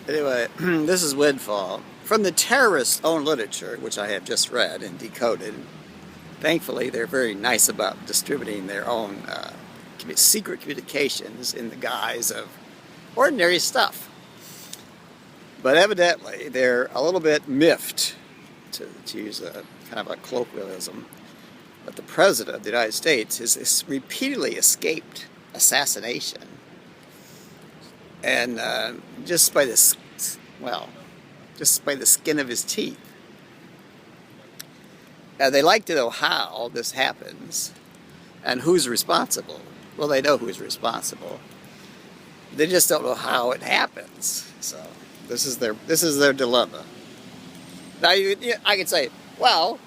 Anyway, this is Windfall. From the terrorists' own literature, which I have just read and decoded, thankfully they're very nice about distributing their own secret communications in the guise of ordinary stuff. But evidently they're a little bit miffed, to use a kind of a colloquialism, that the President of the United States has repeatedly escaped assassination. And just by the skin of his teeth. They like to know how this happens and who's responsible. Well, they know who's responsible. They just don't know how it happens. So this is their dilemma. Now I could say, well,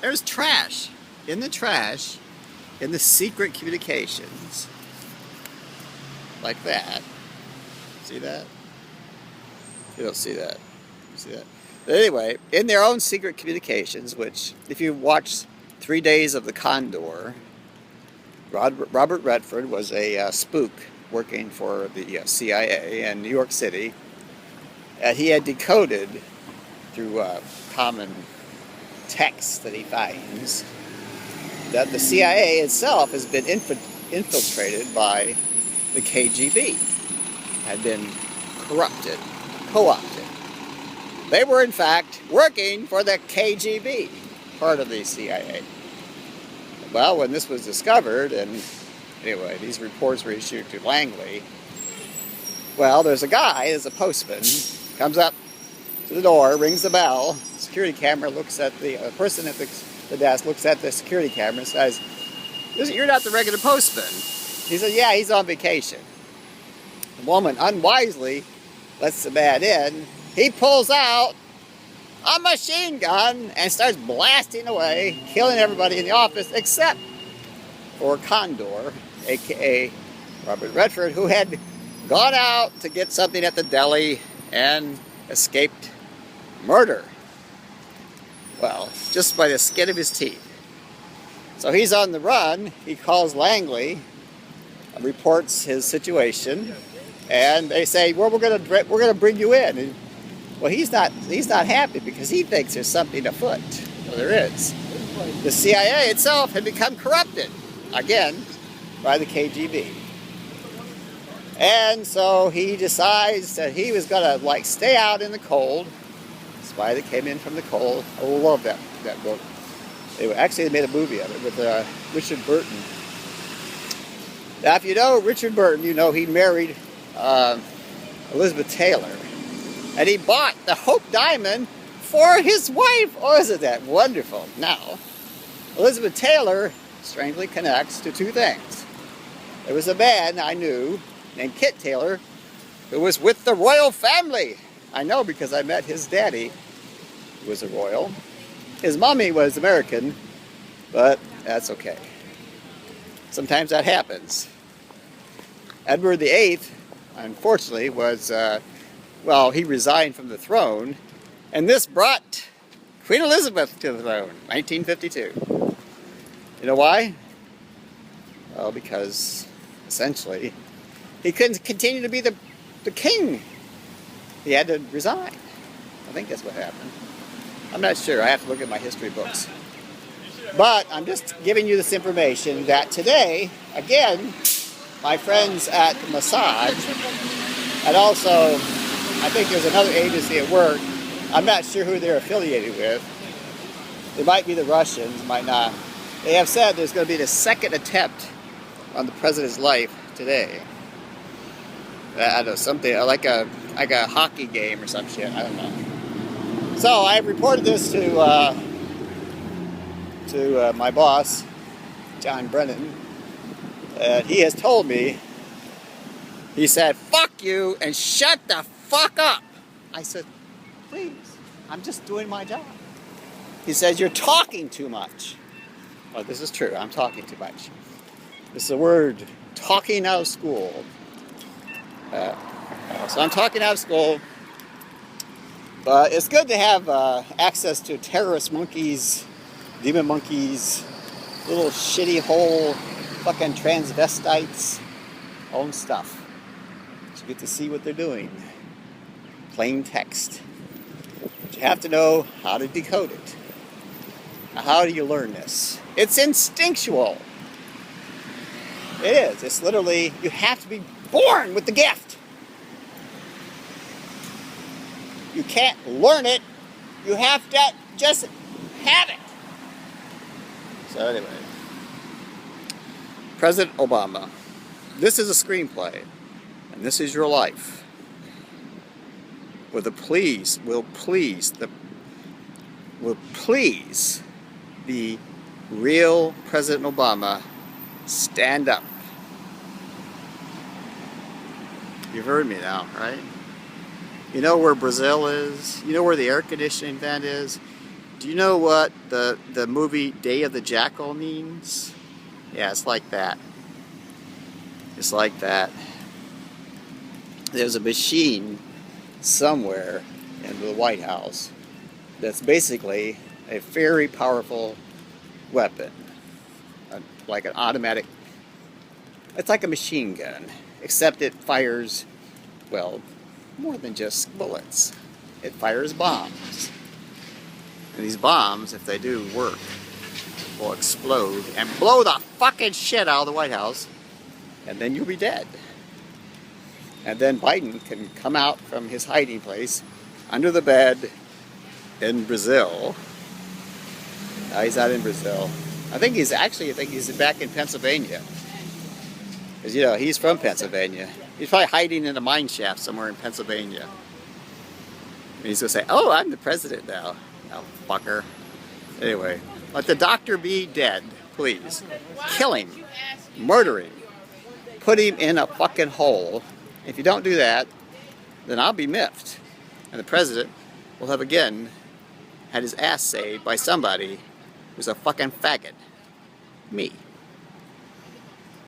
there's trash in the secret communications, like that. See that? You don't see that. You see that? But anyway, in their own secret communications, which, if you watch 3 Days of the Condor, Robert Redford was a spook working for the CIA in New York City, and he had decoded through common texts that he finds that the CIA itself has been infiltrated by the KGB, had been corrupted, co-opted. They were in fact working for the KGB, part of the CIA. Well, when this was discovered, and anyway, these reports were issued to Langley, well, there's a postman, comes up to the door, rings the bell, security camera looks at the person at the desk, looks at the security camera and says, "You're not the regular postman." He said, "Yeah, he's on vacation." The woman unwisely lets the man in. He pulls out a machine gun and starts blasting away, killing everybody in the office except for Condor, aka Robert Redford, who had gone out to get something at the deli and escaped murder. Well, just by the skin of his teeth. So he's on the run. He calls Langley, reports his situation, and they say, "Well, we're gonna bring you in." And, well, he's not happy because he thinks there's something afoot. Well, there is. The CIA itself had become corrupted again by the KGB, and so he decides that he was gonna stay out in the cold. Spy that came in from the cold. I love that book. They made a movie of it with Richard Burton. Now, if you know Richard Burton, you know he married Elizabeth Taylor. And he bought the Hope Diamond for his wife. Oh, isn't that wonderful? Now, Elizabeth Taylor strangely connects to two things. There was a man I knew named Kit Taylor who was with the royal family. I know because I met his daddy, who was a royal. His mommy was American, but that's okay. Sometimes that happens. Edward VIII, unfortunately, was, he resigned from the throne, and this brought Queen Elizabeth to the throne, 1952. You know why? Well, because, essentially, he couldn't continue to be the king. He had to resign. I think that's what happened. I'm not sure. I have to look at my history books. But I'm just giving you this information that today, again, my friends at Mossad, and also I think there's another agency at work, I'm not sure who they're affiliated with. It might be the Russians, might not. They have said there's going to be the second attempt on the president's life today. I don't know, something like a hockey game or some shit. I don't know. So I reported this to my boss, John Brennan, and he has told me. He said, "Fuck you and shut the fuck up." I said, "Please, I'm just doing my job." He says, "You're talking too much." Well, this is true. I'm talking too much. This is a word, talking out of school. So I'm talking out of school, but it's good to have access to terrorist monkeys, demon monkeys, little shitty hole fucking transvestites, own stuff. You get to see what they're doing. plain text. But you have to know how to decode it. Now, how do you learn this? It's instinctual. It is. It's literally, you have to be born with the gift. You can't learn it. You have to just have it. So anyway, President Obama, this is a screenplay, and this is your life. Will please the real President Obama stand up? You've heard me now, right? You know where Brazil is? You know where the air conditioning vent is? Do you know what the movie Day of the Jackal means? Yeah, it's like that. It's like that. There's a machine somewhere in the White House that's basically a very powerful weapon. Like an automatic, it's like a machine gun, except it fires, well, more than just bullets. It fires bombs. And these bombs, if they do work, will explode and blow the fucking shit out of the White House, and then you'll be dead. And then Biden can come out from his hiding place under the bed in Brazil. No, he's not in Brazil. I think he's back in Pennsylvania. Because, you know, he's from Pennsylvania. He's probably hiding in a mine shaft somewhere in Pennsylvania. And he's going to say, oh, I'm the president now. Oh, fucker. Anyway, let the doctor be dead, please. Kill him. Murder him. Put him in a fucking hole. If you don't do that, then I'll be miffed. And the president will have again had his ass saved by somebody who's a fucking faggot. Me.